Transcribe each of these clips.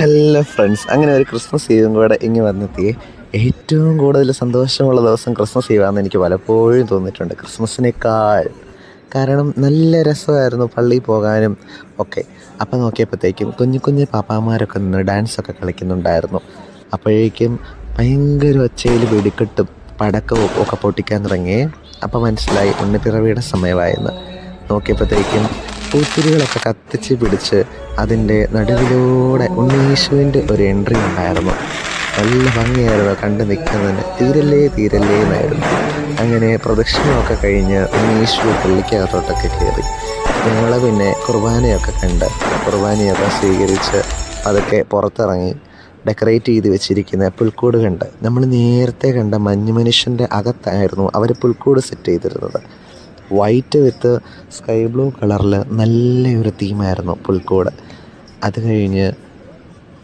Hello friends, അങ്ങനെ ഒരു Christmas ഈവും കൂടെ ഇങ്ങ് വന്നെത്തി. ഏറ്റവും കൂടുതൽ സന്തോഷമുള്ള ദിവസം ക്രിസ്മസ് ഈവാണെന്ന് എനിക്ക് പലപ്പോഴും തോന്നിയിട്ടുണ്ട്, ക്രിസ്മസിനേക്കാൾ. കാരണം നല്ല രസമായിരുന്നു പള്ളിയിൽ പോകാനും ഒക്കെ. അപ്പം നോക്കിയപ്പോഴത്തേക്കും കുഞ്ഞു കുഞ്ഞു പാപ്പാമാരൊക്കെ നിന്ന് ഡാൻസൊക്കെ കളിക്കുന്നുണ്ടായിരുന്നു. അപ്പോഴേക്കും ഭയങ്കര ഒച്ചയിൽ വെടിക്കെട്ടും പടക്കവും ഒക്കെ പൊട്ടിക്കാൻ തുടങ്ങി. അപ്പം മനസ്സിലായി ഉണ്ണിപ്പിറവിയുടെ സമയമായെന്ന്. നോക്കിയപ്പോഴത്തേക്കും പൂത്തിരികളൊക്കെ കത്തിച്ച് പിടിച്ച് അതിൻ്റെ നടുവിലൂടെ ഉണ്ണീശുവിൻ്റെ ഒരു എൻട്രി ഉണ്ടായിരുന്നു. നല്ല ഭംഗിയായിരുന്നു കണ്ടു നിൽക്കുന്നതിന്. തീരല്ലേ തീരല്ലേ എന്നായിരുന്നു. അങ്ങനെ പ്രദക്ഷിണമൊക്കെ കഴിഞ്ഞ് ഉണ്ണീശു പള്ളിക്കകത്തോട്ടൊക്കെ കയറി. ഞങ്ങൾ പിന്നെ കുർബാനയൊക്കെ കണ്ട് കുർബാനയൊക്കെ സ്വീകരിച്ച് അതൊക്കെ പുറത്തിറങ്ങി ഡെക്കറേറ്റ് ചെയ്ത് വെച്ചിരിക്കുന്ന പുൽക്കൂട് കണ്ട്. നമ്മൾ നേരത്തെ കണ്ട മഞ്ഞ് മനുഷ്യൻ്റെ അകത്തായിരുന്നു അവർ പുൽക്കൂട് സെറ്റ് ചെയ്തിരുന്നത്. വൈറ്റ് വിത്ത് സ്കൈ ബ്ലൂ കളറിൽ നല്ലൊരു തീമായിരുന്നു പുൽക്കൂട്. അത് കഴിഞ്ഞ്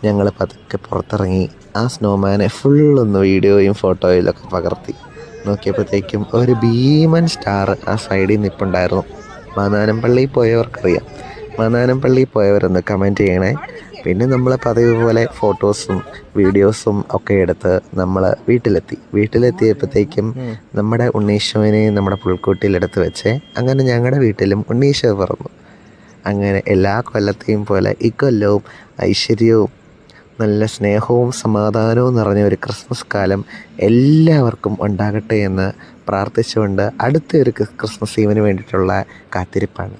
ഞങ്ങൾ പതുക്കെ പുറത്തിറങ്ങി ആ സ്നോമാനെ ഫുള്ളൊന്ന് വീഡിയോയും ഫോട്ടോയിലൊക്കെ പകർത്തി. നോക്കിയപ്പോഴത്തേക്കും ഒരു ഭീമൻ സ്റ്റാർ ആ സൈഡിൽ നിൽപ്പുണ്ടായിരുന്നു. മാന്നാനം പള്ളിയിൽ പോയവർക്കറിയാം. മാന്നാനം പള്ളിയിൽ പോയവരൊന്ന് കമൻറ്റ് ചെയ്യണേ. പിന്നെ നമ്മൾ പതിവ് പോലെ ഫോട്ടോസും വീഡിയോസും ഒക്കെ എടുത്ത് നമ്മൾ വീട്ടിലെത്തിയപ്പോഴത്തേക്കും നമ്മുടെ ഉണ്ണീശോനെ നമ്മുടെ പുൽക്കൂട്ടിലെടുത്ത് വെച്ച് അങ്ങനെ ഞങ്ങളുടെ വീട്ടിലും ഉണ്ണീശോ പിറന്നു. അങ്ങനെ എല്ലാ കൊല്ലത്തെയും പോലെ ഇക്കൊല്ലവും ഐശ്വര്യവും നല്ല സ്നേഹവും സമാധാനവും നിറഞ്ഞ ഒരു ക്രിസ്മസ് കാലം എല്ലാവർക്കും ഉണ്ടാകട്ടെ എന്ന് പ്രാർത്ഥിച്ചുകൊണ്ട് അടുത്തൊരു ക്രിസ്മസ് ഈവിന് വേണ്ടിയിട്ടുള്ള കാത്തിരിപ്പാണ്.